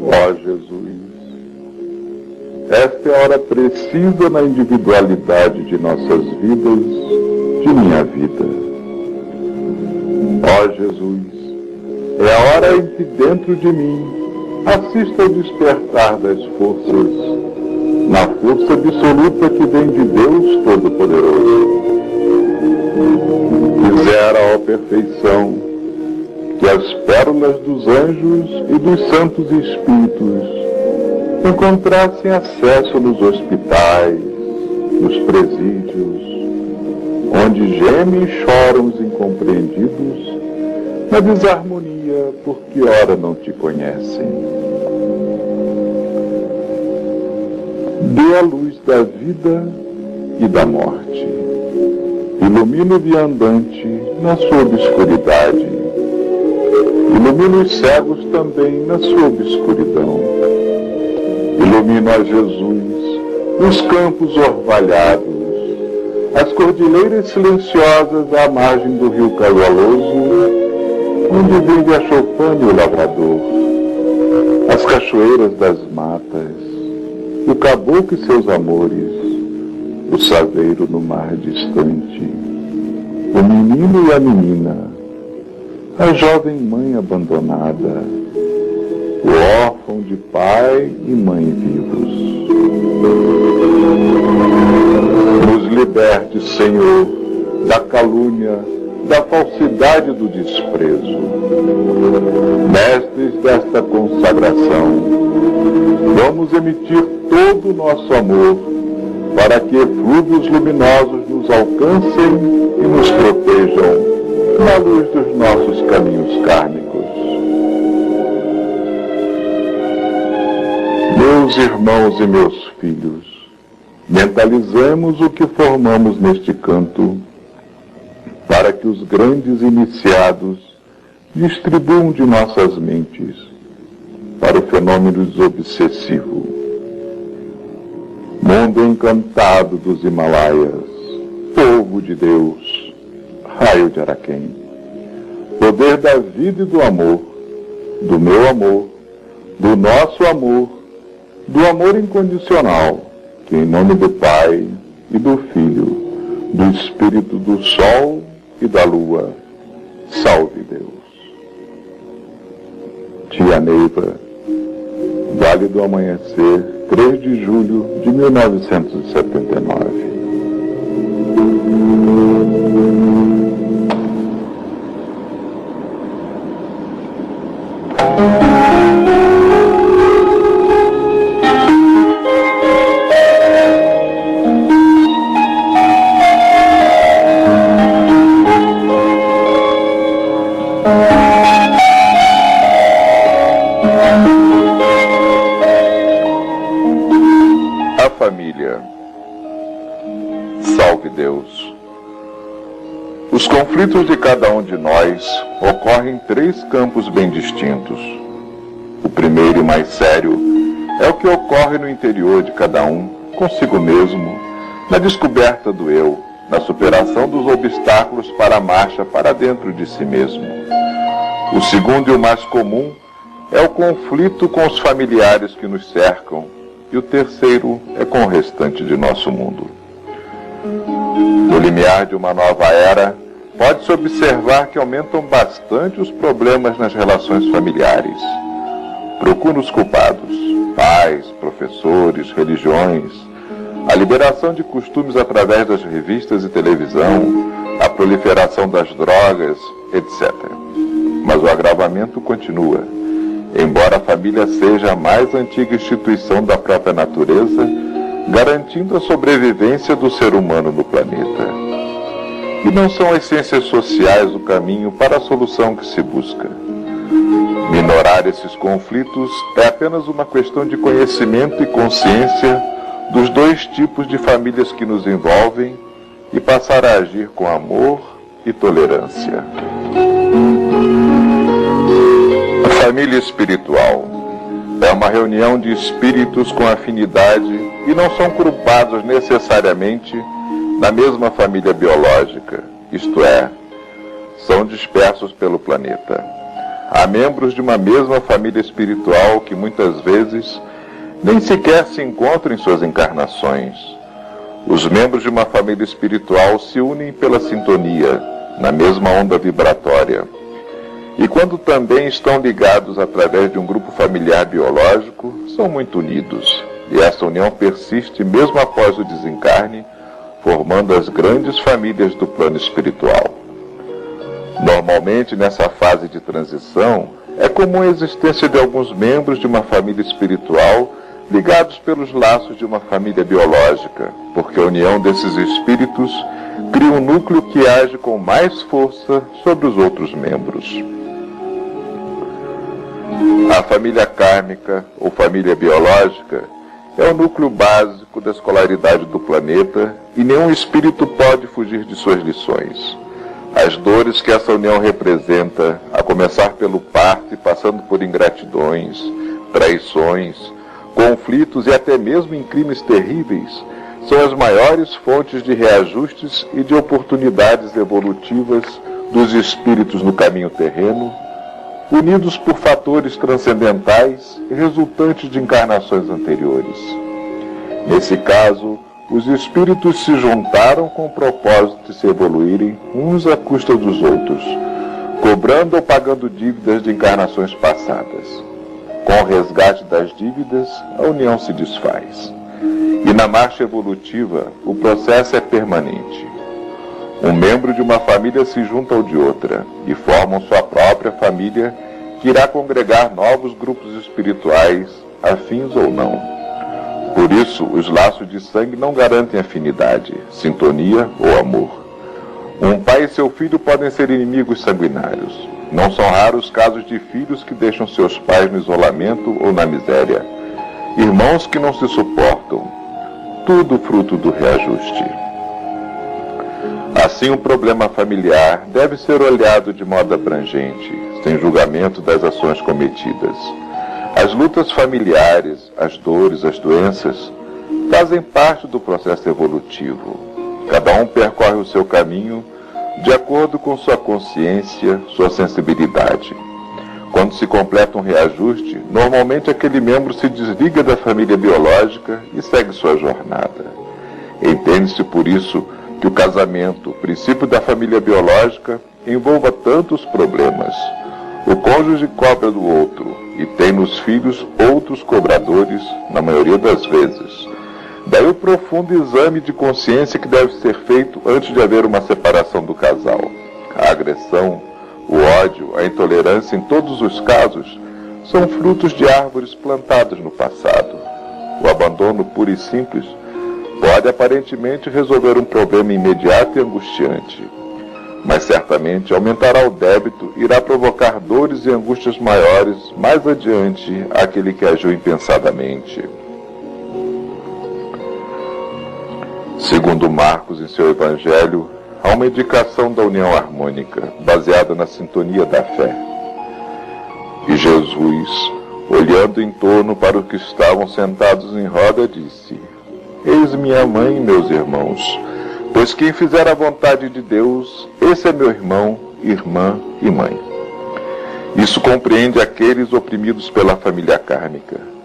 Ó Jesus, esta é a hora precisa na individualidade de nossas vidas, de minha vida. Ó Jesus, é a hora em que dentro de mim assista ao despertar das forças, na força absoluta que vem de Deus Todo-Poderoso. Quisera, ó perfeição, que as pérolas dos anjos e dos santos espíritos encontrassem acesso nos hospitais, nos presídios, onde gemem e choram os incompreendidos, na desarmonia por que ora não te conhecem. Dê a luz da vida e da morte. Ilumina o viandante na sua obscuridade. Ilumina os cegos também na sua obscuridão. Ilumina a Jesus os campos orvalhados, as cordilheiras silenciosas à margem do rio caudaloso, onde vive a choupana e o lavrador, as cachoeiras das matas, o caboclo e seus amores, o saveiro no mar distante, o menino e a menina, a jovem mãe abandonada, o órfão de pai e mãe vivos. Nos liberte, Senhor, da calúnia, da falsidade e do desprezo. Mestres desta consagração, vamos emitir todo o nosso amor para que eflúvios luminosos nos alcancem e nos protejam na luz dos nossos caminhos kármicos. Meus irmãos e meus filhos, mentalizemos o que formamos neste canto para que os grandes iniciados distribuam de nossas mentes para o fenômeno desobsessivo. Mundo encantado dos Himalaias, fogo de Deus, raio de Araquém, poder da vida e do amor, do meu amor, do nosso amor, do amor incondicional, que em nome do Pai e do Filho, do Espírito do Sol e da Lua, salve Deus. Tia Neiva, Vale do Amanhecer, 3 de julho de 1979. Os conflitos de cada um de nós ocorrem em 3 campos bem distintos. O primeiro e mais sério é o que ocorre no interior de cada um, consigo mesmo, na descoberta do eu, na superação dos obstáculos para a marcha para dentro de si mesmo. O segundo e o mais comum é o conflito com os familiares que nos cercam, e o terceiro é com o restante de nosso mundo. No limiar de uma nova era, pode-se observar que aumentam bastante os problemas nas relações familiares. Procura os culpados, pais, professores, religiões, a liberação de costumes através das revistas e televisão, a proliferação das drogas, etc. Mas o agravamento continua. Embora a família seja a mais antiga instituição da própria natureza, garantindo a sobrevivência do ser humano no planeta. E não são as ciências sociais o caminho para a solução que se busca. Minorar esses conflitos é apenas uma questão de conhecimento e consciência dos 2 tipos de famílias que nos envolvem e passar a agir com amor e tolerância. A família espiritual é uma reunião de espíritos com afinidade e não são agrupados necessariamente na mesma família biológica, isto é, são dispersos pelo planeta. Há membros de uma mesma família espiritual que muitas vezes nem sequer se encontram em suas encarnações. Os membros de uma família espiritual se unem pela sintonia, na mesma onda vibratória. E quando também estão ligados através de um grupo familiar biológico, são muito unidos. E essa união persiste mesmo após o desencarne, formando as grandes famílias do plano espiritual. Normalmente, nessa fase de transição, é comum a existência de alguns membros de uma família espiritual ligados pelos laços de uma família biológica, porque a união desses espíritos cria um núcleo que age com mais força sobre os outros membros. A família kármica, ou família biológica, é o núcleo básico da escolaridade do planeta e nenhum espírito pode fugir de suas lições. As dores que essa união representa, a começar pelo parto e passando por ingratidões, traições, conflitos e até mesmo em crimes terríveis, são as maiores fontes de reajustes e de oportunidades evolutivas dos espíritos no caminho terreno, unidos por fatores transcendentais resultantes de encarnações anteriores. Nesse caso, os espíritos se juntaram com o propósito de se evoluírem uns à custa dos outros, cobrando ou pagando dívidas de encarnações passadas. Com o resgate das dívidas, a união se desfaz. E na marcha evolutiva, o processo é permanente. Um membro de uma família se junta ao de outra e formam sua própria família, que irá congregar novos grupos espirituais, afins ou não. Por isso, os laços de sangue não garantem afinidade, sintonia ou amor. Um pai e seu filho podem ser inimigos sanguinários. Não são raros casos de filhos que deixam seus pais no isolamento ou na miséria. Irmãos que não se suportam. Tudo fruto do reajuste. Assim, o problema familiar deve ser olhado de modo abrangente, sem julgamento das ações cometidas. As lutas familiares, as dores, as doenças, fazem parte do processo evolutivo. Cada um percorre o seu caminho de acordo com sua consciência, sua sensibilidade. Quando se completa um reajuste, normalmente aquele membro se desliga da família biológica e segue sua jornada. Entende-se por isso que o casamento, o princípio da família biológica, envolva tantos problemas. O cônjuge cobra do outro e tem nos filhos outros cobradores, na maioria das vezes. Daí o profundo exame de consciência que deve ser feito antes de haver uma separação do casal. A agressão, o ódio, a intolerância em todos os casos são frutos de árvores plantadas no passado. O abandono puro e simples pode aparentemente resolver um problema imediato e angustiante, mas certamente aumentará o débito e irá provocar dores e angústias maiores mais adiante àquele que agiu impensadamente. Segundo Marcos em seu Evangelho, há uma indicação da união harmônica, baseada na sintonia da fé. E Jesus, olhando em torno para os que estavam sentados em roda, disse: Eis minha mãe e meus irmãos, pois quem fizer a vontade de Deus, esse é meu irmão, irmã e mãe. Isso compreende aqueles oprimidos pela família kármica.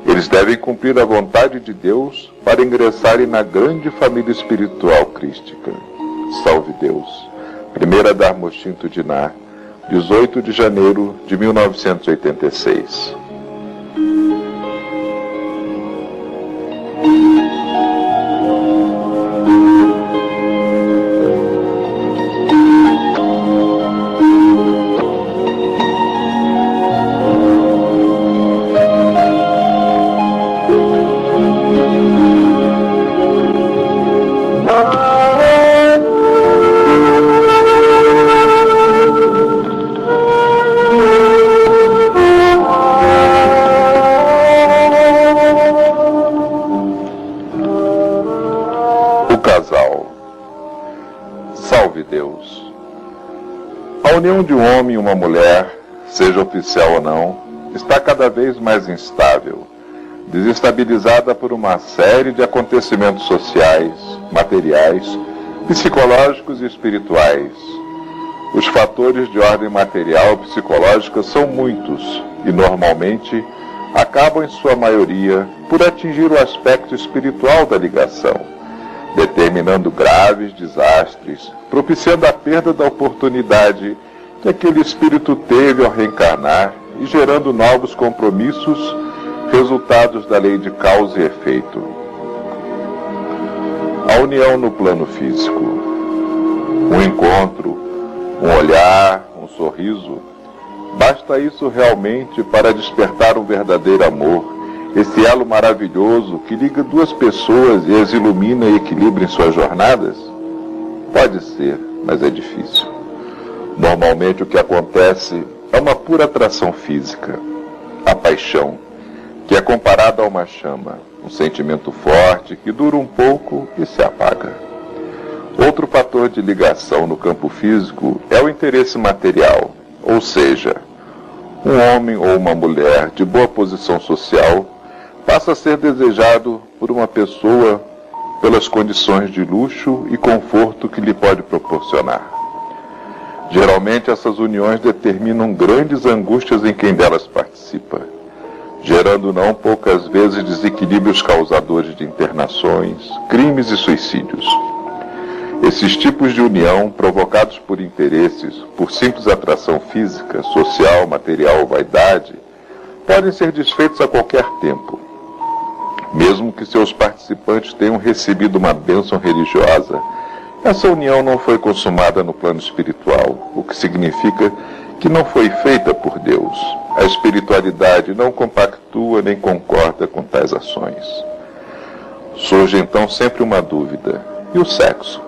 Eles devem cumprir a vontade de Deus para ingressarem na grande família espiritual crística. Salve Deus. Primeira Dharmoshtinto Dinar, 18 de janeiro de 1986. Salve Deus. A união de um homem e uma mulher, seja oficial ou não, está cada vez mais instável, desestabilizada por uma série de acontecimentos sociais, materiais, psicológicos e espirituais. Os fatores de ordem material e psicológica são muitos e, normalmente, acabam, em sua maioria, por atingir o aspecto espiritual da ligação, determinando graves desastres, propiciando a perda da oportunidade que aquele espírito teve ao reencarnar e gerando novos compromissos, resultados da lei de causa e efeito. A união no plano físico, um encontro, um olhar, um sorriso, basta isso realmente para despertar um verdadeiro amor, esse elo maravilhoso que liga duas pessoas e as ilumina e equilibra em suas jornadas? Pode ser, mas é difícil. Normalmente o que acontece é uma pura atração física, a paixão, que é comparada a uma chama, um sentimento forte que dura um pouco e se apaga. Outro fator de ligação no campo físico é o interesse material, ou seja, um homem ou uma mulher de boa posição social passa a ser desejado por uma pessoa pelas condições de luxo e conforto que lhe pode proporcionar. Geralmente essas uniões determinam grandes angústias em quem delas participa, gerando não poucas vezes desequilíbrios causadores de internações, crimes e suicídios. Esses tipos de união, provocados por interesses, por simples atração física, social, material ou vaidade, podem ser desfeitos a qualquer tempo, mesmo que seus participantes tenham recebido uma bênção religiosa. Essa união não foi consumada no plano espiritual, o que significa que não foi feita por Deus. A espiritualidade não compactua nem concorda com tais ações. Surge então sempre uma dúvida: e o sexo?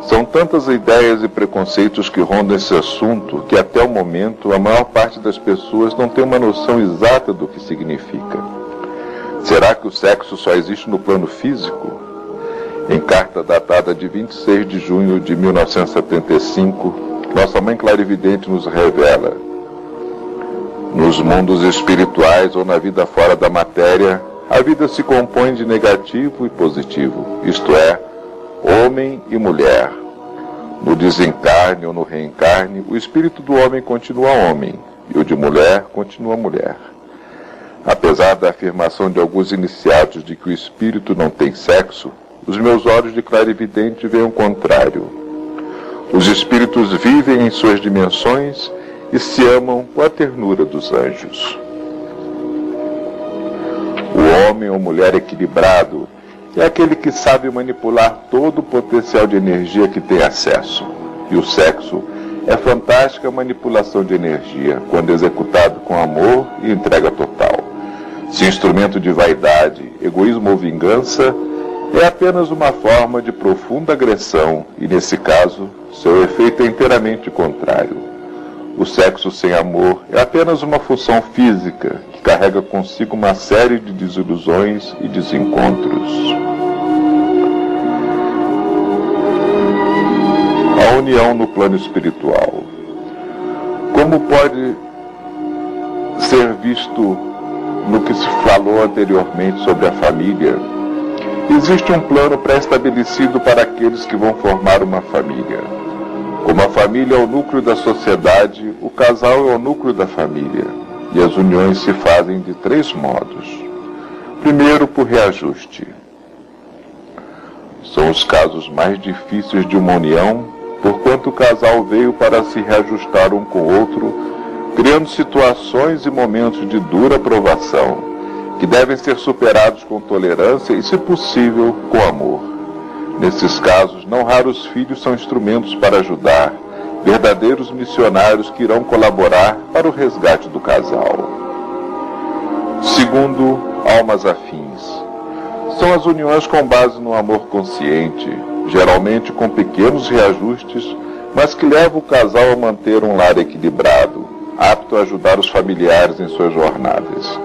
São tantas ideias e preconceitos que rondam esse assunto que até o momento a maior parte das pessoas não tem uma noção exata do que significa. Será que o sexo só existe no plano físico? Em carta datada de 26 de junho de 1975, nossa mãe clarividente nos revela: nos mundos espirituais ou na vida fora da matéria, a vida se compõe de negativo e positivo, isto é, homem e mulher. No desencarne ou no reencarne, o espírito do homem continua homem e o de mulher continua mulher. Apesar da afirmação de alguns iniciados de que o espírito não tem sexo, os meus olhos de clarividente veem o contrário. Os espíritos vivem em suas dimensões e se amam com a ternura dos anjos. O homem ou mulher equilibrado é aquele que sabe manipular todo o potencial de energia que tem acesso. E o sexo é fantástica manipulação de energia, quando executado com amor e entrega total. Se instrumento de vaidade, egoísmo ou vingança, é apenas uma forma de profunda agressão e, nesse caso, seu efeito é inteiramente contrário. O sexo sem amor é apenas uma função física que carrega consigo uma série de desilusões e desencontros. A união no plano espiritual. Como pode ser visto no que se falou anteriormente sobre a família, existe um plano pré-estabelecido para aqueles que vão formar uma família. Como a família é o núcleo da sociedade, o casal é o núcleo da família, e as uniões se fazem de 3 modos. Primeiro, por reajuste. São os casos mais difíceis de uma união, porquanto o casal veio para se reajustar um com o outro, criando situações e momentos de dura provação, que devem ser superados com tolerância e, se possível, com amor. Nesses casos, não raros filhos são instrumentos para ajudar, verdadeiros missionários que irão colaborar para o resgate do casal. Segundo, almas afins. São as uniões com base no amor consciente, geralmente com pequenos reajustes, mas que levam o casal a manter um lar equilibrado, apto a ajudar os familiares em suas jornadas.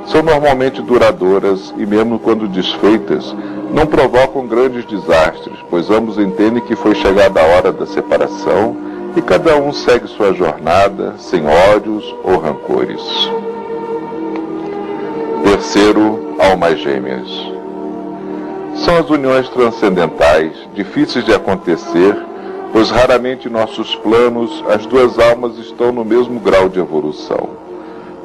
São normalmente duradouras e, mesmo quando desfeitas, não provocam grandes desastres, pois ambos entendem que foi chegada a hora da separação e cada um segue sua jornada sem ódios ou rancores. Terceiro, almas gêmeas. São as uniões transcendentais, difíceis de acontecer, pois raramente em nossos planos as duas almas estão no mesmo grau de evolução.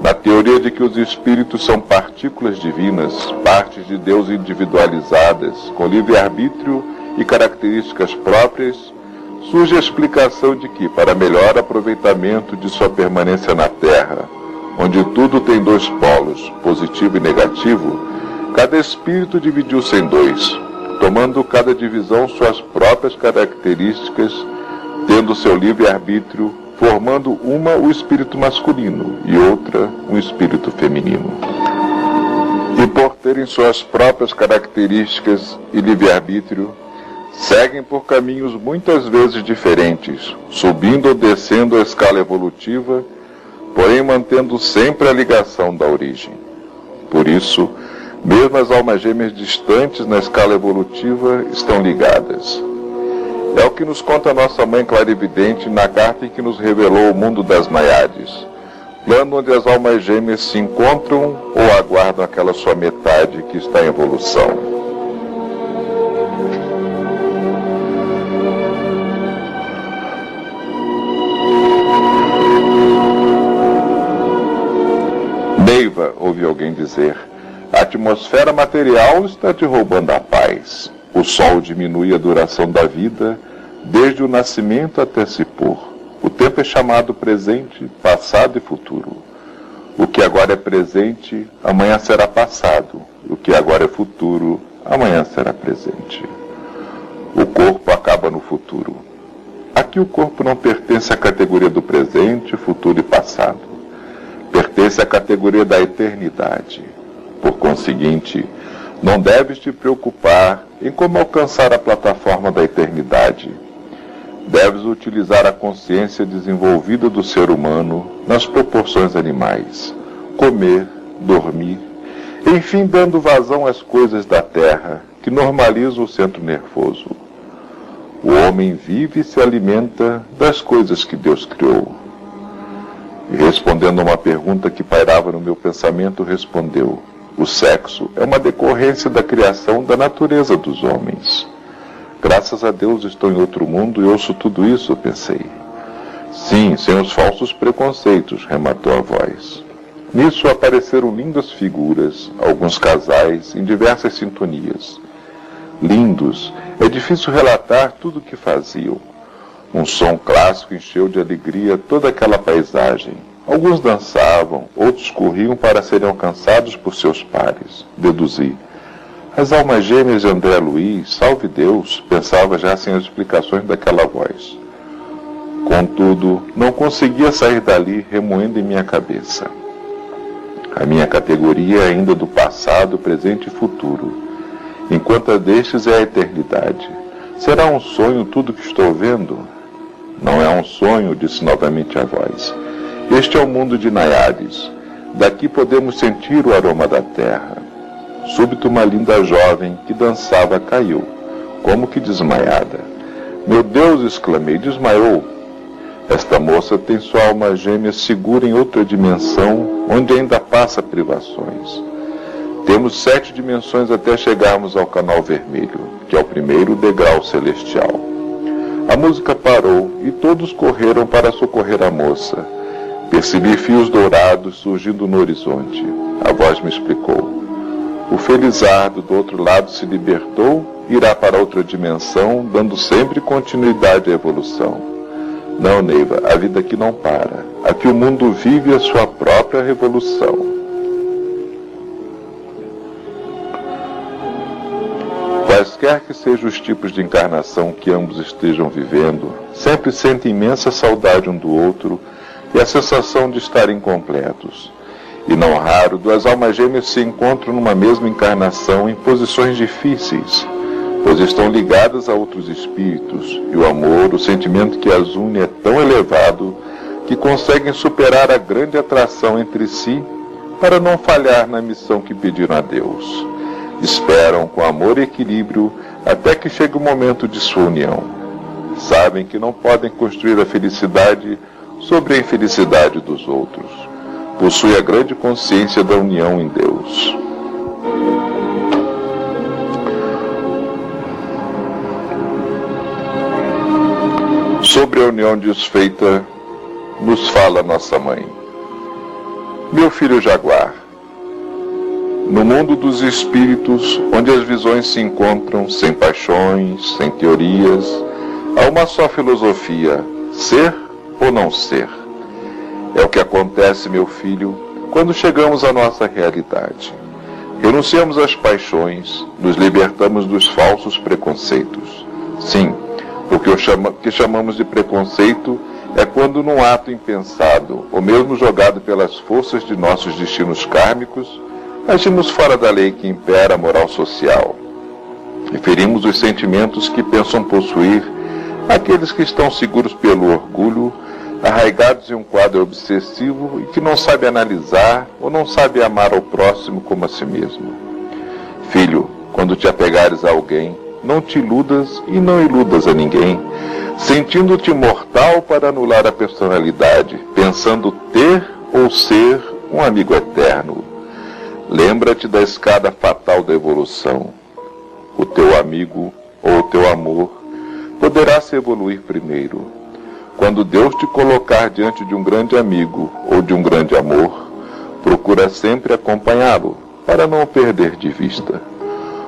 Na teoria de que os espíritos são partículas divinas, partes de Deus individualizadas, com livre-arbítrio e características próprias, surge a explicação de que, para melhor aproveitamento de sua permanência na Terra, onde tudo tem dois polos, positivo e negativo, cada espírito dividiu-se em dois, tomando cada divisão suas próprias características, tendo seu livre-arbítrio, formando uma o espírito masculino e outra um espírito feminino. E por terem suas próprias características e livre-arbítrio, seguem por caminhos muitas vezes diferentes, subindo ou descendo a escala evolutiva, porém mantendo sempre a ligação da origem. Por isso, mesmo as almas gêmeas distantes na escala evolutiva estão ligadas. É o que nos conta nossa mãe clarividente na carta em que nos revelou o mundo das Naiades, plano onde as almas gêmeas se encontram ou aguardam aquela sua metade que está em evolução. Neiva, ouvi alguém dizer, a atmosfera material está te roubando a paz. O sol diminui a duração da vida, desde o nascimento até se pôr. O tempo é chamado presente, passado e futuro. O que agora é presente, amanhã será passado. O que agora é futuro, amanhã será presente. O corpo acaba no futuro. Aqui o corpo não pertence à categoria do presente, futuro e passado. Pertence à categoria da eternidade. Por conseguinte, não deves te preocupar em como alcançar a plataforma da eternidade. Deves utilizar a consciência desenvolvida do ser humano nas proporções animais, comer, dormir, enfim dando vazão às coisas da terra que normalizam o centro nervoso. O homem vive e se alimenta das coisas que Deus criou. E respondendo a uma pergunta que pairava no meu pensamento, respondeu: o sexo é uma decorrência da criação da natureza dos homens. Graças a Deus estou em outro mundo e ouço tudo isso, pensei. Sim, sem os falsos preconceitos, rematou a voz. Nisso apareceram lindas figuras, alguns casais, em diversas sintonias. Lindos, é difícil relatar tudo o que faziam. Um som clássico encheu de alegria toda aquela paisagem. Alguns dançavam, outros corriam para serem alcançados por seus pares. Deduzi. As almas gêmeas de André Luiz, salve Deus, pensava já sem as explicações daquela voz. Contudo, não conseguia sair dali remoendo em minha cabeça. A minha categoria é ainda do passado, presente e futuro, enquanto a destes é a eternidade. Será um sonho tudo que estou vendo? Não é um sonho, disse novamente a voz. Este é o mundo de Naiades. Daqui podemos sentir o aroma da terra. Súbito uma linda jovem que dançava caiu, como que desmaiada. Meu Deus, exclamei, desmaiou. Esta moça tem sua alma gêmea segura em outra dimensão, onde ainda passa privações. Temos 7 dimensões até chegarmos ao canal vermelho, que é o primeiro degrau celestial. A música parou e todos correram para socorrer a moça. Percebi fios dourados surgindo no horizonte. A voz me explicou. O Felizardo do outro lado se libertou e irá para outra dimensão, dando sempre continuidade à evolução. Não, Neiva, a vida aqui não para. Aqui o mundo vive a sua própria revolução. Quaisquer que sejam os tipos de encarnação que ambos estejam vivendo, sempre sentem imensa saudade um do outro e a sensação de estarem completos. E não raro, duas almas gêmeas se encontram numa mesma encarnação em posições difíceis, pois estão ligadas a outros espíritos, e o amor, o sentimento que as une é tão elevado que conseguem superar a grande atração entre si para não falhar na missão que pediram a Deus. Esperam com amor e equilíbrio até que chegue o momento de sua união. Sabem que não podem construir a felicidade sobre a infelicidade dos outros. Possui a grande consciência da união em Deus. sobre a união desfeita, nos fala nossa mãe. Meu filho Jaguar, no mundo dos espíritos, onde as visões se encontram sem paixões, sem teorias, há uma só filosofia: ser ou não ser. É o que acontece, meu filho, quando chegamos à nossa realidade. Renunciamos às paixões, nos libertamos dos falsos preconceitos. Sim, porque o que chamamos de preconceito é quando num ato impensado, ou mesmo jogado pelas forças de nossos destinos kármicos, agimos fora da lei que impera a moral social. E ferimos os sentimentos que pensam possuir aqueles que estão seguros pelo orgulho, arraigados em um quadro obsessivo e que não sabe analisar ou não sabe amar ao próximo como a si mesmo. Filho, quando te apegares a alguém, não te iludas e não iludas a ninguém, sentindo-te mortal para anular a personalidade, pensando ter ou ser um amigo eterno. Lembra-te da escada fatal da evolução. O teu amigo ou o teu amor poderá se evoluir primeiro. Quando Deus te colocar diante de um grande amigo ou de um grande amor, procura sempre acompanhá-lo, para não o perder de vista.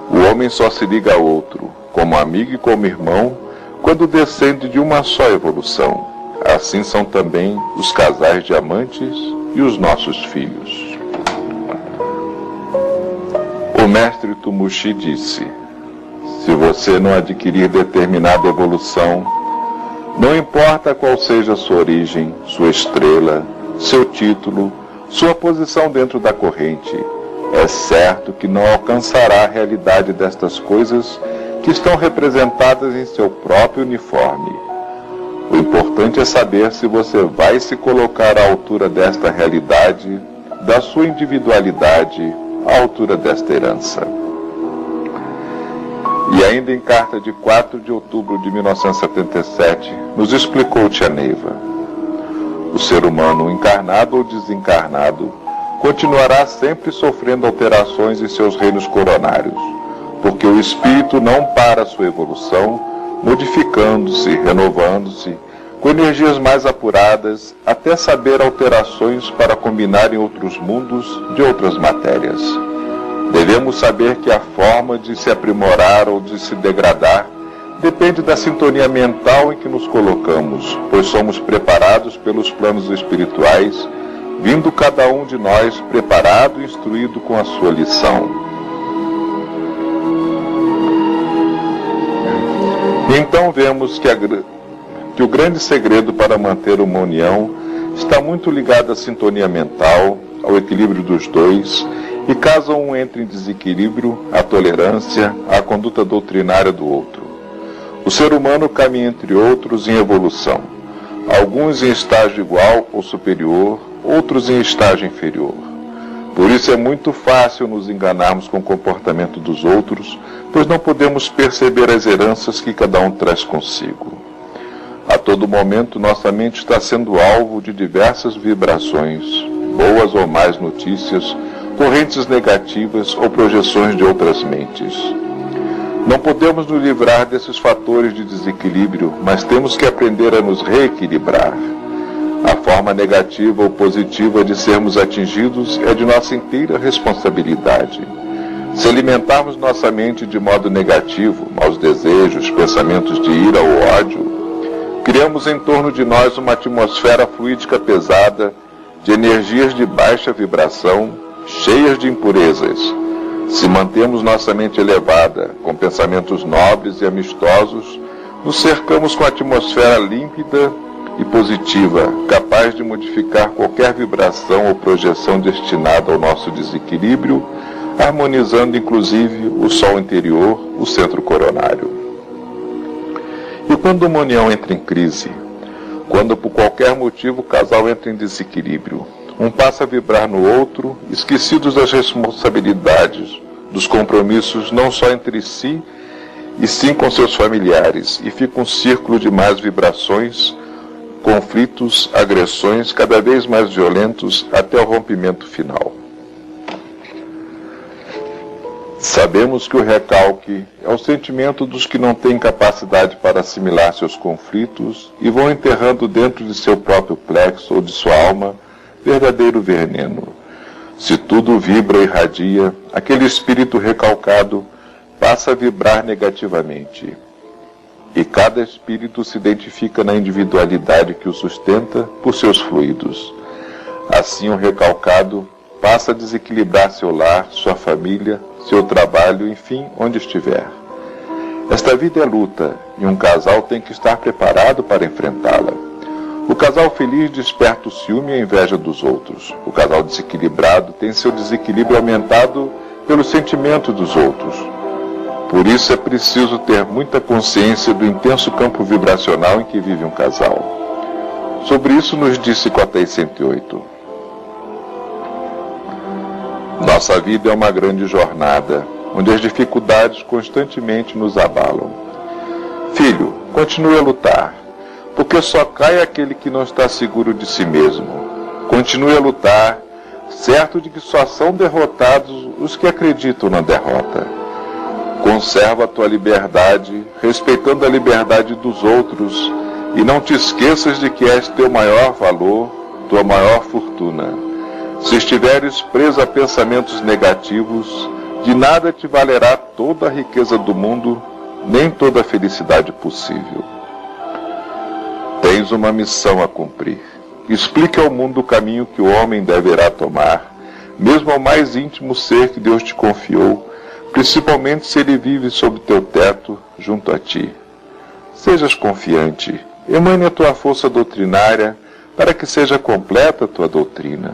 O homem só se liga a outro, como amigo e como irmão, quando descende de uma só evolução. Assim são também os casais de amantes e os nossos filhos. O mestre Tumushi disse: se você não adquirir determinada evolução, não importa qual seja a sua origem, sua estrela, seu título, sua posição dentro da corrente, é certo que não alcançará a realidade destas coisas que estão representadas em seu próprio uniforme. O importante é saber se você vai se colocar à altura desta realidade, da sua individualidade, à altura desta herança. E ainda em carta de 4 de outubro de 1977, nos explicou Tia Neiva: o ser humano, encarnado ou desencarnado, continuará sempre sofrendo alterações em seus reinos coronários, porque o espírito não para sua evolução, modificando-se, renovando-se, com energias mais apuradas, até saber alterações para combinar em outros mundos de outras matérias. Devemos saber que a forma de se aprimorar ou de se degradar depende da sintonia mental em que nos colocamos, pois somos preparados pelos planos espirituais, vindo cada um de nós preparado e instruído com a sua lição. Então vemos que o grande segredo para manter uma união está muito ligado à sintonia mental, ao equilíbrio dos dois, e caso um entre em desequilíbrio, a tolerância, a conduta doutrinária do outro. O ser humano caminha entre outros em evolução, alguns em estágio igual ou superior, outros em estágio inferior. Por isso é muito fácil nos enganarmos com o comportamento dos outros, pois não podemos perceber as heranças que cada um traz consigo. A todo momento nossa mente está sendo alvo de diversas vibrações, boas ou más notícias, correntes negativas ou projeções de outras mentes. Não podemos nos livrar desses fatores de desequilíbrio, mas temos que aprender a nos reequilibrar. A forma negativa ou positiva de sermos atingidos é de nossa inteira responsabilidade. Se alimentarmos nossa mente de modo negativo, maus desejos, pensamentos de ira ou ódio, criamos em torno de nós uma atmosfera fluídica pesada, de energias de baixa vibração, cheias de impurezas. Se mantemos nossa mente elevada, com pensamentos nobres e amistosos, nos cercamos com a atmosfera límpida e positiva, capaz de modificar qualquer vibração ou projeção destinada ao nosso desequilíbrio, harmonizando inclusive o sol interior, o centro coronário. E quando uma união entra em crise, quando por qualquer motivo o casal entra em desequilíbrio, um passa a vibrar no outro, esquecidos das responsabilidades, dos compromissos não só entre si, e sim com seus familiares, e fica um círculo de más vibrações, conflitos, agressões cada vez mais violentos até o rompimento final. Sabemos que o recalque é o sentimento dos que não têm capacidade para assimilar seus conflitos e vão enterrando dentro de seu próprio plexo ou de sua alma verdadeiro veneno. Se tudo vibra e irradia, aquele espírito recalcado passa a vibrar negativamente. E cada espírito se identifica na individualidade que o sustenta por seus fluidos. Assim o recalcado passa a desequilibrar seu lar, sua família, seu trabalho, enfim, onde estiver. Esta vida é luta, e um casal tem que estar preparado para enfrentá-la. O casal feliz desperta o ciúme e a inveja dos outros. O casal desequilibrado tem seu desequilíbrio aumentado pelo sentimento dos outros. Por isso é preciso ter muita consciência do intenso campo vibracional em que vive um casal. Sobre isso nos disse Cotéis 108. Nossa vida é uma grande jornada, onde as dificuldades constantemente nos abalam. Filho, continue a lutar, porque só cai aquele que não está seguro de si mesmo. Continue a lutar, certo de que só são derrotados os que acreditam na derrota. Conserva a tua liberdade, respeitando a liberdade dos outros, e não te esqueças de que és teu maior valor, tua maior fortuna. Se estiveres preso a pensamentos negativos, de nada te valerá toda a riqueza do mundo, nem toda a felicidade possível. Tens uma missão a cumprir. Explique ao mundo o caminho que o homem deverá tomar, mesmo ao mais íntimo ser que Deus te confiou, principalmente se ele vive sob teu teto, junto a ti. Sejas confiante, emane a tua força doutrinária, para que seja completa a tua doutrina.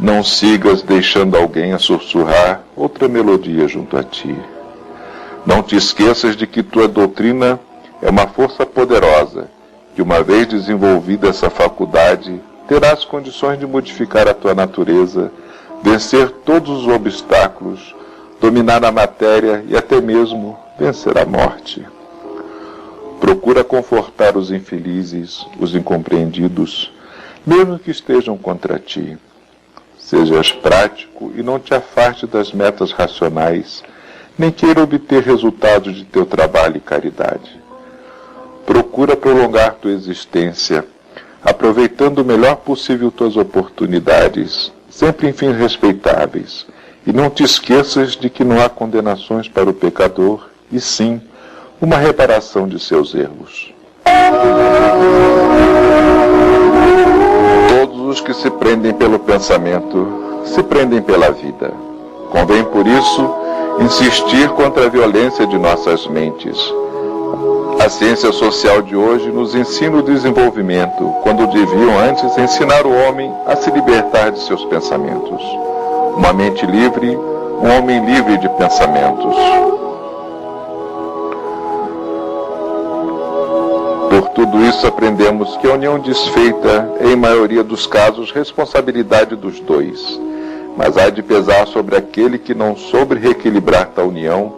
Não sigas deixando alguém a sussurrar outra melodia junto a ti. Não te esqueças de que tua doutrina é uma força poderosa, que uma vez desenvolvida essa faculdade, terás condições de modificar a tua natureza, vencer todos os obstáculos, dominar a matéria e até mesmo vencer a morte. Procura confortar os infelizes, os incompreendidos, mesmo que estejam contra ti. Sejas prático e não te afaste das metas racionais, nem queira obter resultados de teu trabalho e caridade. Procura prolongar tua existência, aproveitando o melhor possível tuas oportunidades, sempre em fins respeitáveis, e não te esqueças de que não há condenações para o pecador, e sim, uma reparação de seus erros. Todos os que se prendem pelo pensamento, se prendem pela vida. Convém, por isso, insistir contra a violência de nossas mentes. A ciência social de hoje nos ensina o desenvolvimento, quando deviam antes ensinar o homem a se libertar de seus pensamentos. Uma mente livre, um homem livre de pensamentos. Por tudo isso aprendemos que a união desfeita é, em maioria dos casos, responsabilidade dos dois. Mas há de pesar sobre aquele que não soube reequilibrar tal união,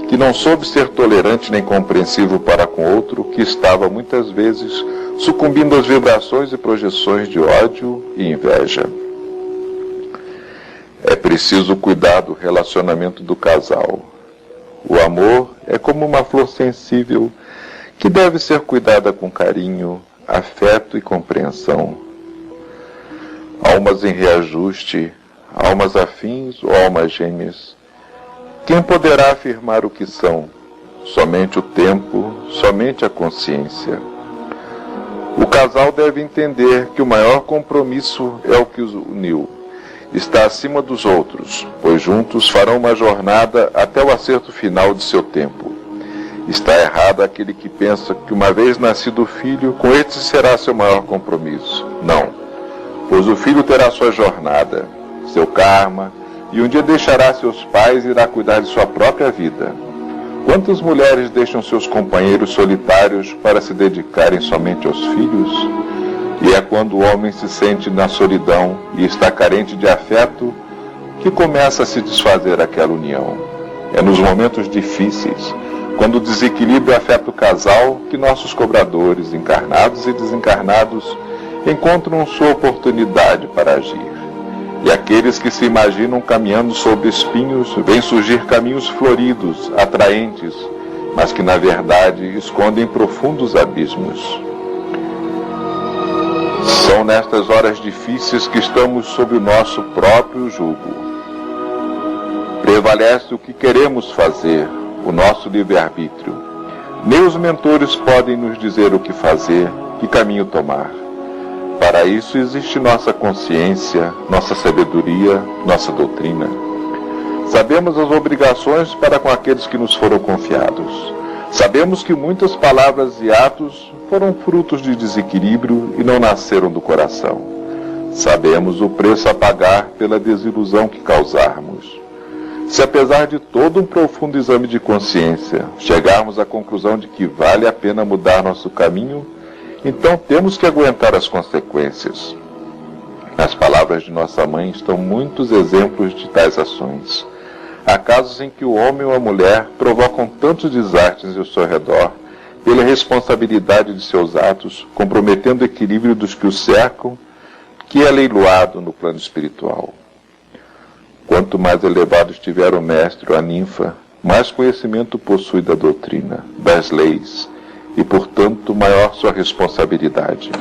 que não soube ser tolerante nem compreensivo para com outro, que estava muitas vezes sucumbindo às vibrações e projeções de ódio e inveja. É preciso cuidar do relacionamento do casal. O amor é como uma flor sensível que deve ser cuidada com carinho, afeto e compreensão. Almas em reajuste, almas afins ou almas gêmeas. Quem poderá afirmar o que são? Somente o tempo, somente a consciência. O casal deve entender que o maior compromisso é o que os uniu. Está acima dos outros, pois juntos farão uma jornada até o acerto final de seu tempo. Está errado aquele que pensa que uma vez nascido o filho, com este será seu maior compromisso. Não, pois o filho terá sua jornada, seu karma, e um dia deixará seus pais e irá cuidar de sua própria vida. Quantas mulheres deixam seus companheiros solitários para se dedicarem somente aos filhos? E é quando o homem se sente na solidão e está carente de afeto que começa a se desfazer aquela união. É nos momentos difíceis, quando o desequilíbrio afeta o casal, que nossos cobradores, encarnados e desencarnados, encontram sua oportunidade para agir. E aqueles que se imaginam caminhando sobre espinhos, veem surgir caminhos floridos, atraentes, mas que na verdade escondem profundos abismos. São nestas horas difíceis que estamos sob o nosso próprio jugo. Prevalece o que queremos fazer, o nosso livre-arbítrio. Nem os mentores podem nos dizer o que fazer, que caminho tomar. Para isso existe nossa consciência, nossa sabedoria, nossa doutrina. Sabemos as obrigações para com aqueles que nos foram confiados. Sabemos que muitas palavras e atos foram frutos de desequilíbrio e não nasceram do coração. Sabemos o preço a pagar pela desilusão que causarmos. Se apesar de todo um profundo exame de consciência, chegarmos à conclusão de que vale a pena mudar nosso caminho, então temos que aguentar as consequências. Nas palavras de nossa mãe estão muitos exemplos de tais ações. Há casos em que o homem ou a mulher provocam tantos desastres ao seu redor, pela responsabilidade de seus atos, comprometendo o equilíbrio dos que o cercam, que é leiloado no plano espiritual. Quanto mais elevado estiver o mestre ou a ninfa, mais conhecimento possui da doutrina, das leis, e, portanto, maior sua responsabilidade.